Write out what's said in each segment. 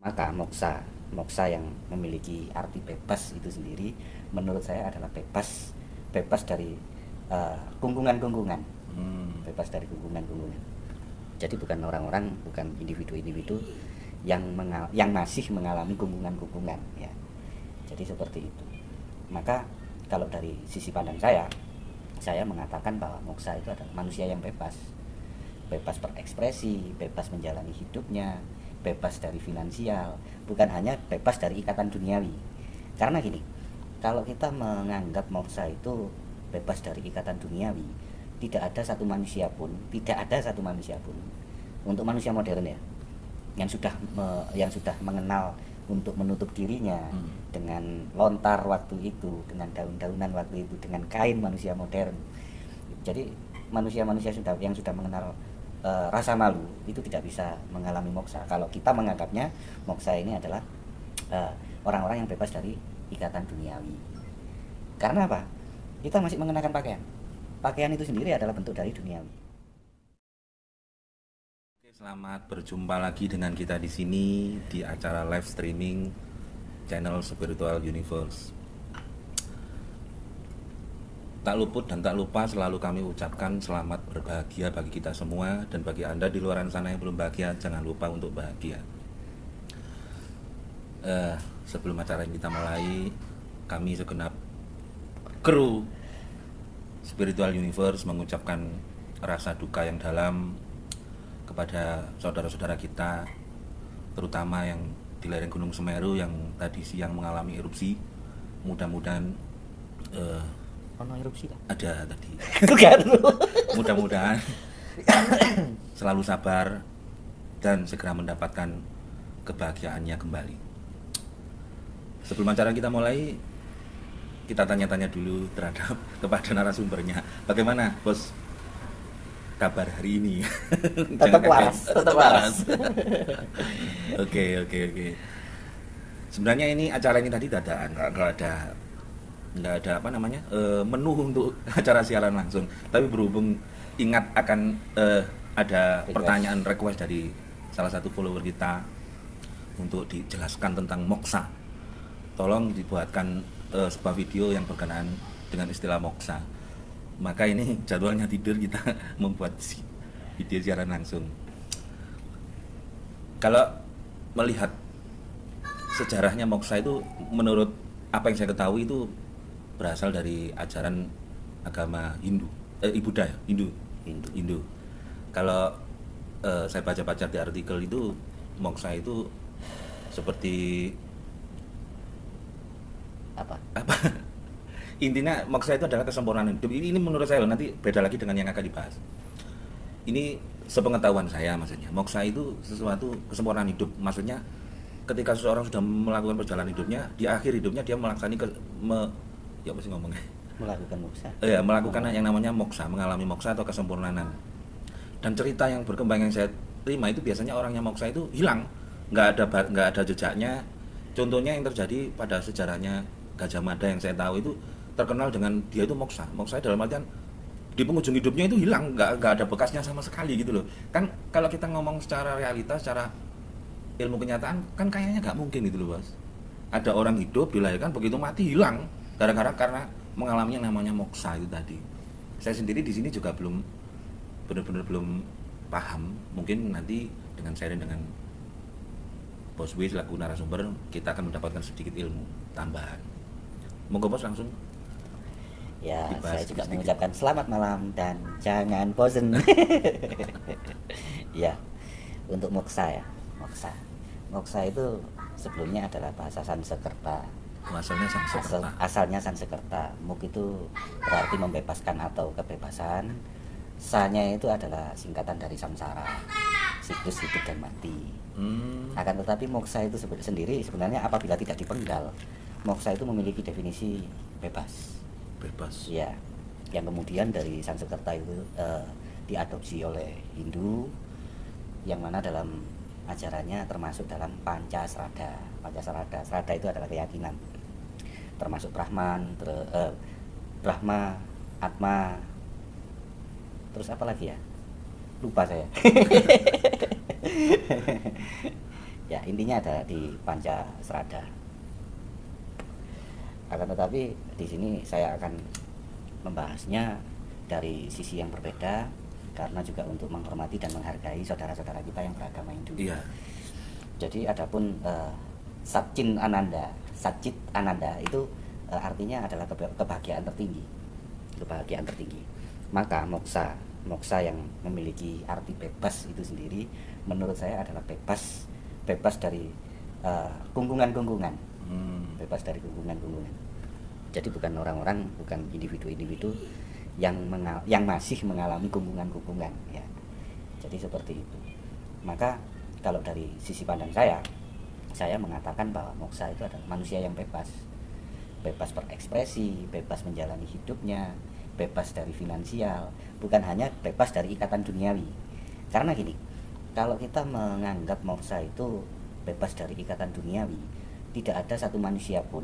Maka moksa yang memiliki arti bebas itu sendiri menurut saya adalah bebas dari kungkungan-kungkungan, bebas dari kungkungan-kungkungan. Jadi bukan orang-orang, bukan individu-individu yang masih mengalami kungkungan-kungkungan ya. Jadi seperti itu. Maka kalau dari sisi pandang saya mengatakan bahwa moksa itu adalah manusia yang bebas, bebas berekspresi, bebas menjalani hidupnya, bebas dari finansial, bukan hanya bebas dari ikatan duniawi. Karena gini, kalau kita menganggap moksa itu bebas dari ikatan duniawi, tidak ada satu manusia pun untuk manusia modern ya, yang sudah mengenal untuk menutup dirinya dengan lontar waktu itu, dengan daun-daunan waktu itu, dengan kain manusia modern. Jadi manusia-manusia yang sudah mengenal rasa malu itu tidak bisa mengalami moksa. Kalau kita menganggapnya moksa ini adalah orang-orang yang bebas dari ikatan duniawi. Karena apa? Kita masih mengenakan pakaian. Pakaian itu sendiri adalah bentuk dari duniawi. Oke, selamat berjumpa lagi dengan kita di sini di acara live streaming channel Spiritual Universe. Tak luput dan tak lupa selalu kami ucapkan selamat berbahagia bagi kita semua, dan bagi Anda di luar sana yang belum bahagia, jangan lupa untuk bahagia. Sebelum acara ini kita mulai, kami segenap kru Spiritual Universe mengucapkan rasa duka yang dalam kepada saudara-saudara kita, terutama yang di lereng Gunung Semeru yang tadi siang mengalami erupsi. Mudah-mudahan Ono erupsi kan? ada tadi. Bukan. Mudah-mudahan selalu sabar dan segera mendapatkan kebahagiaannya kembali. Sebelum acara kita mulai, kita tanya-tanya dulu terhadap kepada narasumbernya. Bagaimana, Bos? Kabar hari ini? Tetap Jangan waras, kaget. tetap waras. Oke. Sebenarnya ini acara ini tadi dadaan, nggak ada apa namanya menu untuk acara siaran langsung. Tapi berhubung ingat akan ada pertanyaan request dari salah satu follower kita untuk dijelaskan tentang moksa, tolong dibuatkan sebuah video yang berkenaan dengan istilah moksa. Maka ini jadwalnya tidur kita membuat video siaran langsung. Kalau melihat sejarahnya moksa itu, menurut apa yang saya ketahui itu berasal dari ajaran agama Buddha ya, Hindu. Kalau saya baca-baca di artikel itu, moksa itu seperti Apa? Intinya moksa itu adalah kesempurnaan hidup. Ini menurut saya loh, nanti beda lagi dengan yang akan dibahas. Ini sepengetahuan saya, maksudnya moksa itu sesuatu kesempurnaan hidup. Maksudnya ketika seseorang sudah melakukan perjalanan hidupnya, di akhir hidupnya dia ya apa sih ngomongnya? Melakukan moksa. Melakukan yang namanya moksa, mengalami moksa atau kesempurnaan. Dan cerita yang berkembang yang saya terima itu biasanya orangnya moksa itu hilang, nggak ada jejaknya. Contohnya yang terjadi pada sejarahnya Gajah Mada yang saya tahu itu terkenal dengan dia itu moksa. Moksa dalam artian di penghujung hidupnya itu hilang, nggak ada bekasnya sama sekali gitu loh. Kan kalau kita ngomong secara realitas, secara ilmu kenyataan, kan kayaknya nggak mungkin gitu loh, Bos. Ada orang hidup dilahirkan, begitu mati hilang karena mengalami yang namanya moksa itu tadi. Saya sendiri di sini juga benar-benar belum paham. Mungkin nanti dengan sharing dengan Bos W selaku narasumber, kita akan mendapatkan sedikit ilmu tambahan. Monggo Bos, langsung Ya, dibahas saya juga sedikit. mengucapkan selamat malam dan jangan bosen. Ya, untuk moksa ya. Moksa itu sebelumnya adalah bahasa Sanskerta. Asalnya Sanskerta. Asalnya Sanskerta. Muk itu berarti membebaskan atau kebebasan. Sanya itu adalah singkatan dari samsara, siklus hidup dan mati. Akan tetapi moksa itu sendiri sebenarnya apabila tidak dipenggal, moksa itu memiliki definisi bebas. Ya, yang kemudian dari Sanskerta itu diadopsi oleh Hindu, yang mana dalam ajarannya termasuk dalam Pancasrada. Srada itu adalah keyakinan, termasuk Brahma, Atma, terus apa lagi ya? Lupa saya. Ya, intinya ada di Pancasrada. Akan tetapi di sini saya akan membahasnya dari sisi yang berbeda, karena juga untuk menghormati dan menghargai saudara-saudara kita yang beragama Hindu. Iya. Jadi adapun Satcit Ananda itu artinya adalah kebahagiaan tertinggi. Kebahagiaan tertinggi. Maka moksa yang memiliki arti bebas itu sendiri menurut saya adalah bebas dari gunggungan-gunggungan. Bebas dari gunggungan-gunggungan. Jadi bukan orang-orang, bukan individu-individu yang masih mengalami gunggungan-gunggungan, ya. Jadi seperti itu. Maka kalau dari sisi pandang saya mengatakan bahwa moksa itu adalah manusia yang bebas berekspresi, bebas menjalani hidupnya, bebas dari finansial, bukan hanya bebas dari ikatan duniawi. Karena gini, kalau kita menganggap moksa itu bebas dari ikatan duniawi, tidak ada satu manusia pun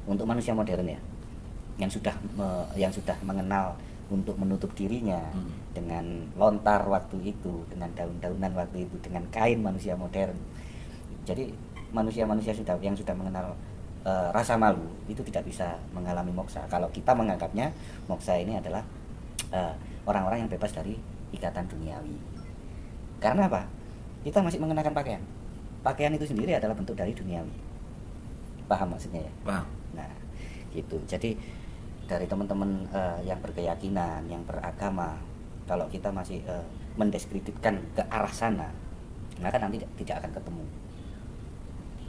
untuk manusia modern ya, yang sudah mengenal untuk menutup dirinya dengan lontar waktu itu, dengan daun-daunan waktu itu, dengan kain manusia modern. Jadi manusia-manusia yang sudah mengenal rasa malu itu tidak bisa mengalami moksa. Kalau kita menganggapnya moksa ini adalah orang-orang yang bebas dari ikatan duniawi. Karena apa? Kita masih mengenakan pakaian. Pakaian itu sendiri adalah bentuk dari duniawi. Paham maksudnya ya? Paham. Nah, gitu. Jadi dari teman-teman yang berkeyakinan, yang beragama, kalau kita masih mendeskripsikan ke arah sana, maka nanti tidak akan ketemu.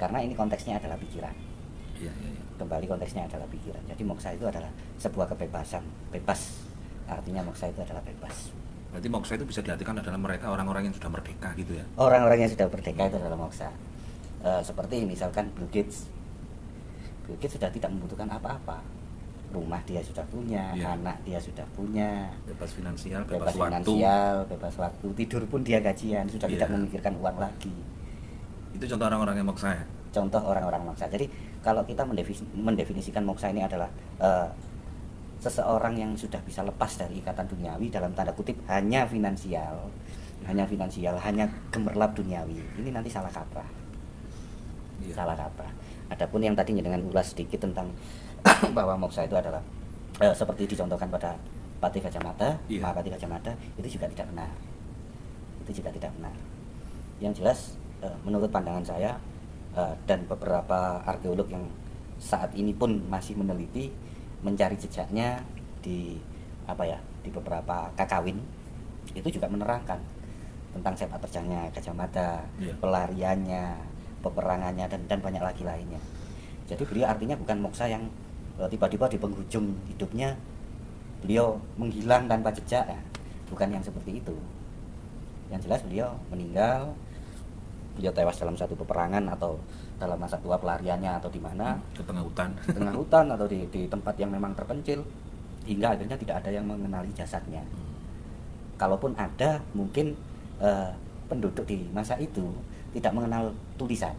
Karena ini konteksnya adalah pikiran. Iya. Kembali konteksnya adalah pikiran. Jadi moksa itu adalah sebuah kebebasan, bebas. Artinya moksa itu adalah bebas. Berarti moksa itu bisa diartikan adalah mereka orang-orang yang sudah merdeka gitu ya? Orang-orang yang sudah merdeka itu adalah moksa. Seperti misalkan Bill Gates sudah tidak membutuhkan apa-apa. Rumah dia sudah punya, anak dia sudah punya, bebas finansial, bebas waktu, tidur pun dia gajian, sudah tidak memikirkan uang lagi. Itu contoh orang-orang yang moksa ya? Contoh orang-orang moksa. Jadi kalau kita mendefinisikan moksa ini adalah seseorang yang sudah bisa lepas dari ikatan duniawi, dalam tanda kutip hanya finansial, hanya gemerlap duniawi, ini nanti salah kaprah. Salah kaprah. Adapun yang tadinya dengan ulas sedikit tentang bahwa moksa itu adalah seperti dicontohkan pada Patih Gajah Mada, Mahapatih Gajah Mada, itu juga tidak benar. Yang jelas menurut pandangan saya dan beberapa arkeolog yang saat ini pun masih meneliti, mencari jejaknya di beberapa kakawin, itu juga menerangkan tentang sepak terjangnya Gajah Mada, pelariannya, peperangannya, dan banyak lagi lainnya. Jadi beliau artinya bukan moksa yang tiba-tiba di penghujung hidupnya beliau menghilang tanpa jejak, ya. Bukan yang seperti itu. Yang jelas beliau meninggal, beliau tewas dalam satu peperangan atau dalam masa tua pelariannya, atau di mana, ke tengah hutan atau di tempat yang memang terpencil, hingga akhirnya tidak ada yang mengenali jasadnya. Kalaupun ada, mungkin penduduk di masa itu tidak mengenal tulisan,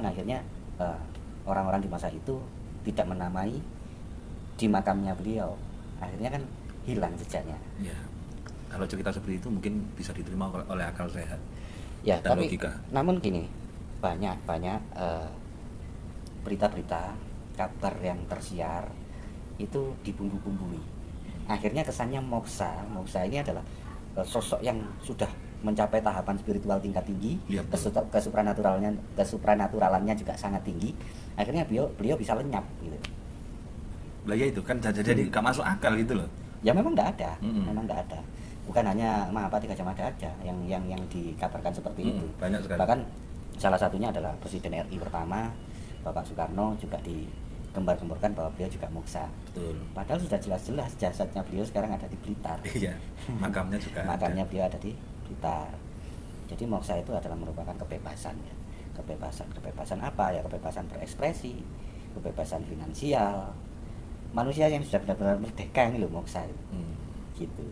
akhirnya orang-orang di masa itu tidak menamai di makamnya beliau, akhirnya kan hilang jejaknya. Ya. Kalau cerita seperti itu mungkin bisa diterima oleh akal sehat. Ya, dan tapi logika. Namun gini, banyak berita-berita, kabar yang tersiar itu dibumbu-bumbui. Akhirnya kesannya moksa ini adalah sosok yang sudah mencapai tahapan spiritual tingkat tinggi, kesupranaturalannya juga sangat tinggi. Akhirnya beliau bisa lenyap gitu. Lah ya itu kan jadi gak masuk akal gitu loh. Ya memang tidak ada. Bukan hanya Mahapatih Gajah Mada aja yang dikabarkan seperti itu. Banyak sekali. Bahkan salah satunya adalah Presiden RI pertama Bapak Soekarno juga digembar-gemborkan bahwa beliau juga moksa. Betul. Padahal sudah jelas-jelas jasadnya beliau sekarang ada di Blitar. Iya. Makamnya juga. Makamnya beliau ada di Blitar. Jadi moksa itu adalah merupakan kebebasan, ya. Kebebasan apa ya? Kebebasan berekspresi, kebebasan finansial. Manusia yang sudah benar-benar merdeka ini loh moksa itu. Gitu.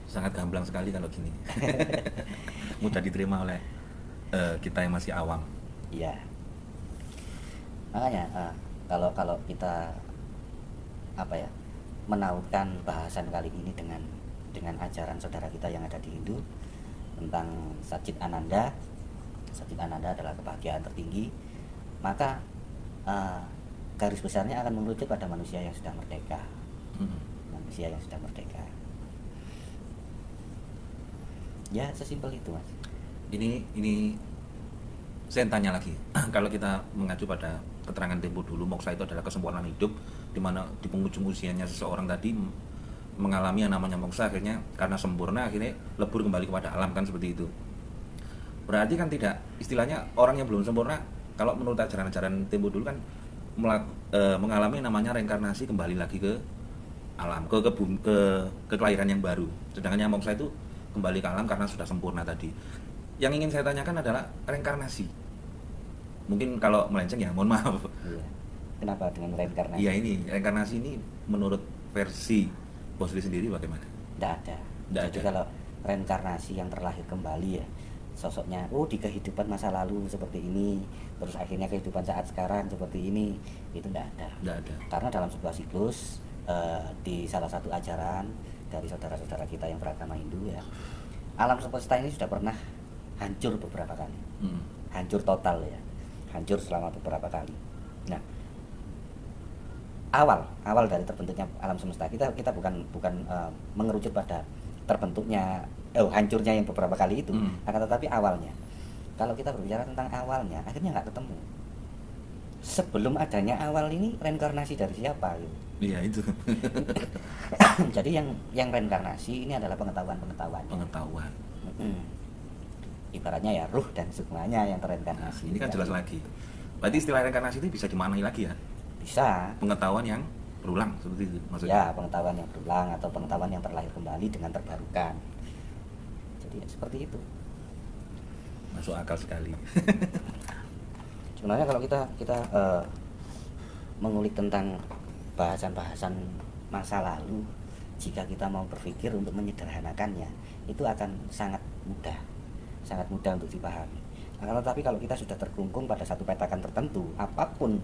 Sangat gamblang sekali kalau gini. Mudah diterima oleh kita yang masih awam. Iya. Makanya kalau kita menautkan bahasan kali ini dengan ajaran saudara kita yang ada di Hindu, tentang Sajid Ananda. Sajid Ananda adalah kebahagiaan tertinggi, maka garis besarnya akan merujuk pada manusia yang sudah merdeka. Manusia yang sudah merdeka. Ya sesimpel itu mas. Ini saya tanya lagi. Kalau kita mengacu pada keterangan Tempo dulu, moksa itu adalah kesempurnaan hidup, di mana di penghujung usianya seseorang tadi mengalami yang namanya moksa, akhirnya karena sempurna akhirnya lebur kembali kepada alam, kan seperti itu. Berarti kan tidak, istilahnya orang yang belum sempurna, kalau menurut ajaran-ajaran Tempo dulu kan mengalami namanya reinkarnasi, kembali lagi ke alam, ke kelahiran yang baru. Sedangkan yang moksa itu kembali ke alam karena sudah sempurna tadi. Yang ingin saya tanyakan adalah reinkarnasi. Mungkin kalau melenceng ya mohon maaf. Iya. Kenapa dengan reinkarnasi? Iya, ini reinkarnasi ini menurut versi Bos Lee sendiri bagaimana? Tidak ada. Jadi kalau reinkarnasi yang terlahir kembali ya, sosoknya di kehidupan masa lalu seperti ini, terus akhirnya kehidupan saat sekarang seperti ini, itu tidak ada. Tidak ada. Karena dalam sebuah siklus di salah satu ajaran dari saudara-saudara kita yang beragama Hindu ya, alam semesta ini sudah pernah hancur beberapa kali. Hancur total ya. Hancur selama beberapa kali. Nah, awal dari terbentuknya alam semesta kita bukan mengerucut pada terbentuknya hancurnya yang beberapa kali itu, akan tetapi awalnya. Kalau kita berbicara tentang awalnya, akhirnya nggak ketemu. Sebelum adanya awal ini reinkarnasi dari siapa gitu. Iya itu. Jadi yang reinkarnasi ini adalah pengetahuan. Ibaratnya ya ruh dan sukmanya yang terreinkarnasi. Ini kan jelas lagi. Berarti istilah reinkarnasi itu bisa dimaknai lagi ya? Bisa. Pengetahuan yang berulang seperti itu maksudnya? Ya, pengetahuan yang berulang atau pengetahuan yang terlahir kembali dengan terbarukan. Jadi ya, seperti itu. Masuk akal sekali. Sebenarnya kalau kita mengulik tentang bahasan-bahasan masa lalu, jika kita mau berpikir untuk menyederhanakannya, itu akan sangat mudah untuk dipahami. Nah, tetapi kalau kita sudah terkungkung pada satu petakan tertentu, apapun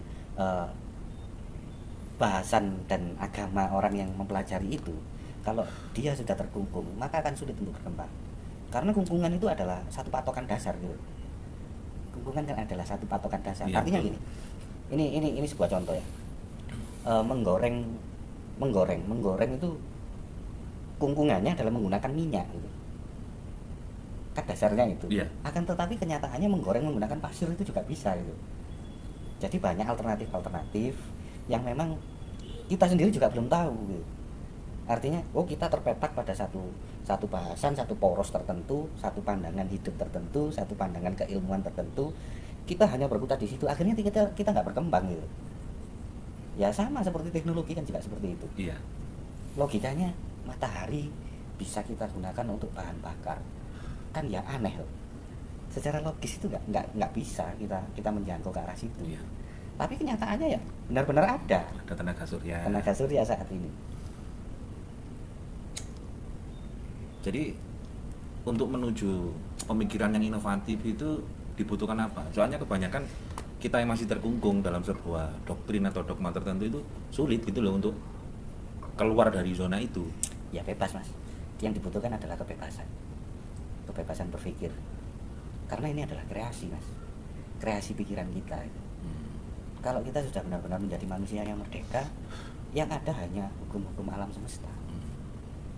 bahasan dan agama orang yang mempelajari itu, kalau dia sudah terkungkung, maka akan sulit untuk berkembang. Karena kungkungan itu adalah satu patokan dasar gitu. Kungkungan kan adalah satu patokan dasar. Ya, artinya gini. Ini sebuah contoh ya. Menggoreng itu kungkungannya adalah menggunakan minyak gitu. Kan dasarnya itu. Yeah. Akan tetapi kenyataannya menggoreng menggunakan pasir itu juga bisa gitu. Jadi banyak alternatif yang memang kita sendiri juga belum tahu gitu. Artinya kita terpetak pada satu bahasan, satu poros tertentu, satu pandangan hidup tertentu, satu pandangan keilmuan tertentu. Kita hanya berkutat di situ, akhirnya kita nggak berkembang gitu. Ya sama seperti teknologi kan juga seperti itu. Iya. Logikanya matahari bisa kita gunakan untuk bahan bakar, kan ya aneh loh. Secara logis itu nggak bisa kita menjangkau ke arah situ. Iya. Tapi kenyataannya ya benar-benar ada tenaga surya. Tenaga surya saat ini. Jadi untuk menuju pemikiran yang inovatif itu dibutuhkan apa? Soalnya kebanyakan kita yang masih terkungkung dalam sebuah doktrin atau dogma tertentu itu sulit gitu loh untuk keluar dari zona itu. Ya bebas mas. Yang dibutuhkan adalah kebebasan berpikir. Karena ini adalah kreasi mas, kreasi pikiran kita. Kalau kita sudah benar-benar menjadi manusia yang merdeka, yang ada hanya hukum-hukum alam semesta.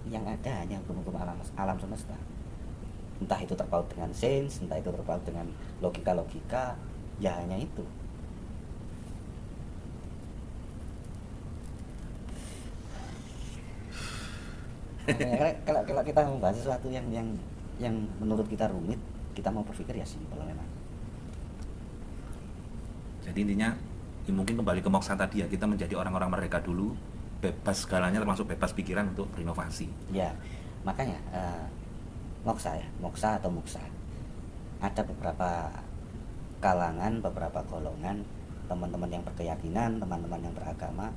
Yang ada hanya hukum-hukum alam semesta. Entah itu terpaut dengan sains, entah itu terpaut dengan logika-logika, ya hanya itu. Kalau kita membahas sesuatu yang menurut kita rumit, kita mau berpikir ya simpel memang. Jadi intinya ya mungkin kembali ke moksa tadi ya, kita menjadi orang-orang merdeka dulu, bebas segalanya termasuk bebas pikiran untuk berinovasi. Ya, makanya moksa atau muksa. Ada beberapa kalangan, beberapa golongan, teman-teman yang berkeyakinan, teman-teman yang beragama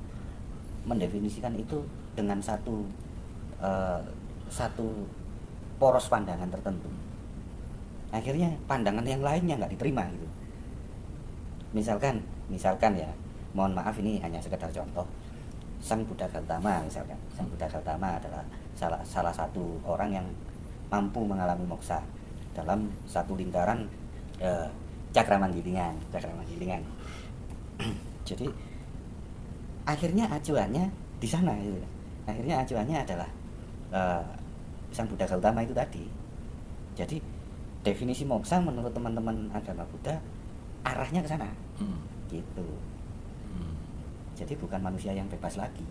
mendefinisikan itu dengan satu poros pandangan tertentu. Akhirnya pandangan yang lainnya nggak diterima gitu. Misalkan ya, mohon maaf ini hanya sekedar contoh. Sang Buddha Gautama misalkan, Sang Buddha Gautama adalah salah satu orang yang mampu mengalami moksa. dalam satu lingkaran cakramanggilingan. Jadi akhirnya acuannya di sana gitu. Akhirnya acuannya adalah Sang Buddha Gautama itu tadi. Jadi definisi moksa menurut teman-teman agama Buddha arahnya ke sana. Gitu. Jadi bukan manusia yang bebas lagi.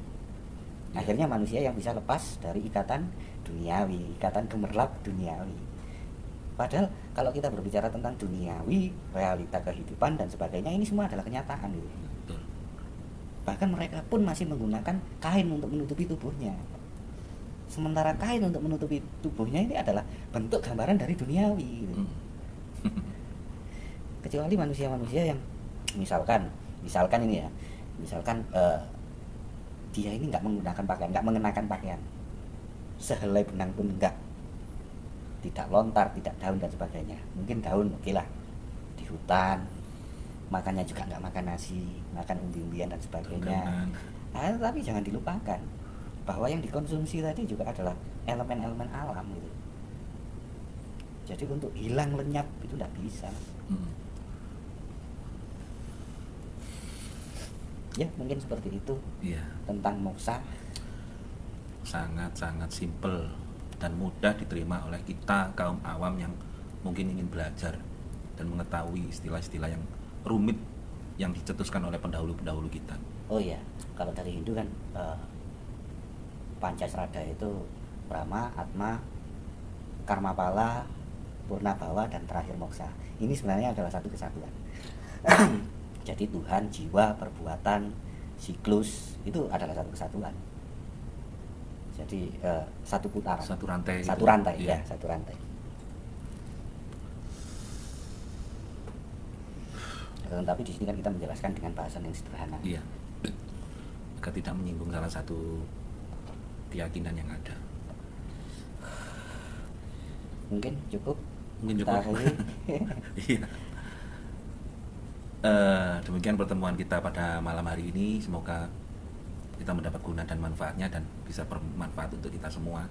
Akhirnya manusia yang bisa lepas dari ikatan duniawi, ikatan gemerlap duniawi. Padahal kalau kita berbicara tentang duniawi, realita kehidupan dan sebagainya, ini semua adalah kenyataan gitu. Bahkan mereka pun masih menggunakan kain untuk menutupi tubuhnya. Sementara kain untuk menutupi tubuhnya ini adalah bentuk gambaran dari duniawi gitu. Kecuali manusia-manusia yang misalkan ini ya, dia ini nggak menggunakan pakaian, nggak mengenakan pakaian, sehelai benang pun enggak, tidak lontar, tidak daun dan sebagainya. Mungkin daun oke lah, di hutan, makannya juga nggak makan nasi, makan umbi-umbian dan sebagainya. Tapi jangan dilupakan bahwa yang dikonsumsi tadi juga adalah elemen-elemen alam gitu. Jadi untuk hilang lenyap itu tidak bisa. Ya mungkin seperti itu. Iya. Tentang moksa. Sangat-sangat simpel dan mudah diterima oleh kita kaum awam yang mungkin ingin belajar dan mengetahui istilah-istilah yang rumit yang dicetuskan oleh pendahulu-pendahulu kita. Oh iya, kalau dari Hindu kan Pancasrada itu Brahma, Atma, Karmapala, Purnabhawa dan terakhir moksa. Ini sebenarnya adalah satu kesatuan. Jadi Tuhan, jiwa, perbuatan, siklus itu adalah satu kesatuan. Jadi satu putaran. Satu rantai. Satu rantai, ya, satu rantai. Tapi di sini kan kita menjelaskan dengan bahasan yang sederhana. Iya. Agar tidak menyinggung salah satu keyakinan yang ada. Mungkin cukup. Iya. Demikian pertemuan kita pada malam hari ini. Semoga kita mendapat guna dan manfaatnya dan bisa bermanfaat untuk kita semua.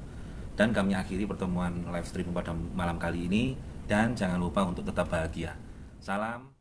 Dan kami akhiri pertemuan live stream pada malam kali ini. Dan jangan lupa untuk tetap bahagia. Salam.